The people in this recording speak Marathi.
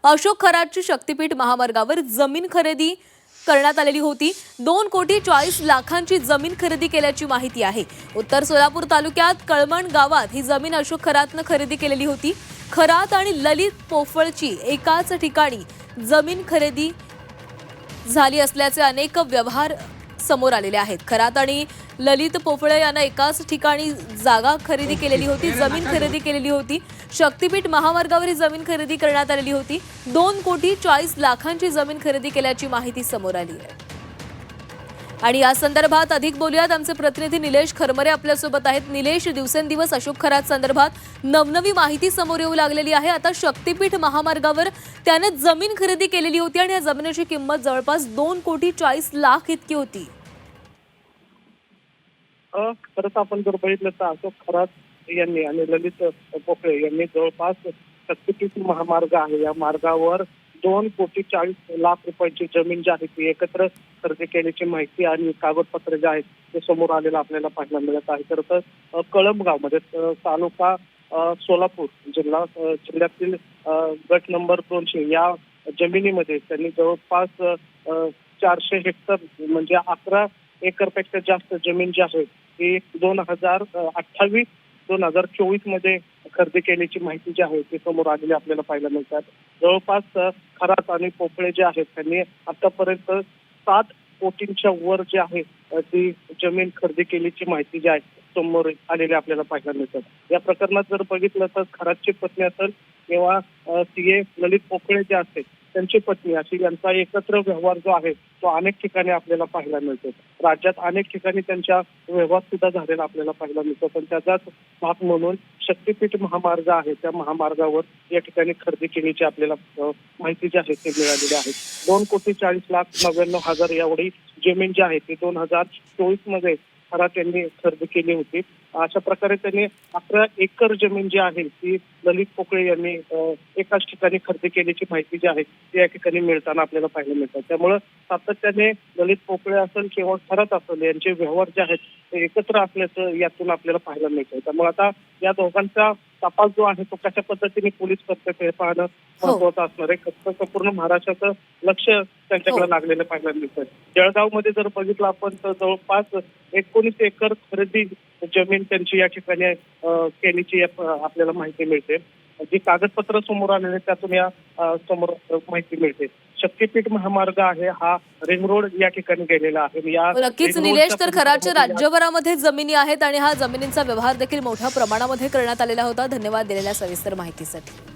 अशोक खरातची शक्तीपीठ महामार्गावर जमीन खरेदी करण्यात आलेली होती। 2,40,40,00,000ची जमीन खरेदी केल्याची माहिती आहे। उत्तर सोलापूर तालुक्यात कळमण गावात ही जमीन अशोक खरातने खरेदी केलेली होती। खरात आणि ललित पोफळची एकाच ठिकाणी जमीन खरेदी झाली असल्याचे अनेक व्यवहार समोर आलेले आहेत। खरात आणि ललित पोफळे यांना एकाच ठिकाणी जागा खरेदी केलेली होती, जमीन खरेदी केलेली होती। शक्तीपीठ महामार्गावर ही जमीन खरेदी करण्यात आलेली होती। 2,40,40,00,000ची जमीन खरेदी केल्याची माहिती समोर आली आहे। आणि या संदर्भात अधिक बोलूयात, आमचे प्रतिनिधी निलेश खरमरे आपल्यासोबत आहेत। निलेश, दिवसेंदिवस अशोक खरात संदर्भात नवनवी माहिती समोर येऊ लागलेली आहे। आता शक्तीपीठ महामार्गावर त्याने जमीन खरेदी केलेली होती आणि या जमिनीची किंमत जवळपास 2,40,00,000 इतकी होती। खरंच आपण जर बघितलं तर अशोक खरात यांनी आणि ललित पोफळे यांनी जवळपास शक्तीपीठ महामार्ग आहे या मार्गावर 2,40,00,000 रुपयाची जमीन जी आहे ती एकत्र खरेदी केल्याची माहिती आणि कागदपत्र जे आहेत ते समोर आलेलं आपल्याला पाहायला मिळत आहे। तर कळमगाव मध्ये तालुका सोलापूर जिल्ह्यातील गट नंबर 200 या जमिनीमध्ये त्यांनी जवळपास 400 हेक्टर म्हणजे 11 एकरपेक्षा जास्त जमीन जी आहे ती 2024 मध्ये खरेदी केल्याची माहिती जी आहे ती समोर आलेली आपल्याला पाहायला मिळतात। जवळपास खरात आणि पोफळे जे आहेत त्यांनी आतापर्यंत 7 कोटींच्या वर जे आहे ती जमीन खरेदी केल्याची माहिती जी आहे समोर आलेली आपल्याला पाहायला मिळतात। या प्रकरणात जर बघितलं तर खरातची पत्नी असेल किंवा सीए ललित पोफळे जे असते त्यांची पत्नी अशी यांचा एकत्र व्यवहार जो आहे तो अनेक ठिकाणी आपल्याला पाहायला मिळतो। राज्यात अनेक ठिकाणी त्यांच्या व्यवहार सुद्धा झालेला आपल्याला पाहायला मिळतो, पण त्याचाच भाग म्हणून शक्तीपीठ महामार्ग आहे त्या महामार्गावर या ठिकाणी खरेदी केल्याची आपल्याला माहिती जी आहे ती मिळालेली आहे। 2,40,99,000 एवढी जमीन जी आहे ती 2024 मध्ये खरात यांनी खरेदी केली होती। अशा प्रकारे त्यांनी 11 एकर जमीन जी आहे ती ललित पोफळे यांनी एकाच ठिकाणी खरेदी केल्याची माहिती जी आहे ती या ठिकाणी मिळताना आपल्याला पाहायला मिळतात। त्यामुळे सातत्याने ललित पोफळे असेल किंवा खरात असेल यांचे व्यवहार जे आहेत ते एकत्र असल्याचं यातून आपल्याला पाहायला मिळतं। त्यामुळे आता या दोघांचा तपास जो आहे तो कशा पद्धतीने पोलीस करतात हे पाहणं महत्वाचं असणार आहे। संपूर्ण महाराष्ट्राचं लक्ष त्यांच्याकडे लागलेलं पाहायला मिळतं। जळगाव मध्ये जर बघितलं आपण तर जवळपास 19 एकर खरेदी जमीन त्यांची या ठिकाणी केल्याची आपल्याला माहिती मिळते। जी कागदपत्र समोर आलेले त्यातून या समोर माहिती मिळते। शक्तीपीठ महामार्ग आहे हा रिंग रोड या ठिकाणी गेलेला आहे। या नक्कीच निलेश, तर खराच्या राज्यभरामध्ये जमिनी आहेत आणि हा जमिनींचा व्यवहार देखील मोठ्या प्रमाणामध्ये करण्यात आलेला होता। धन्यवाद दिलेल्या सविस्तर माहितीसाठी।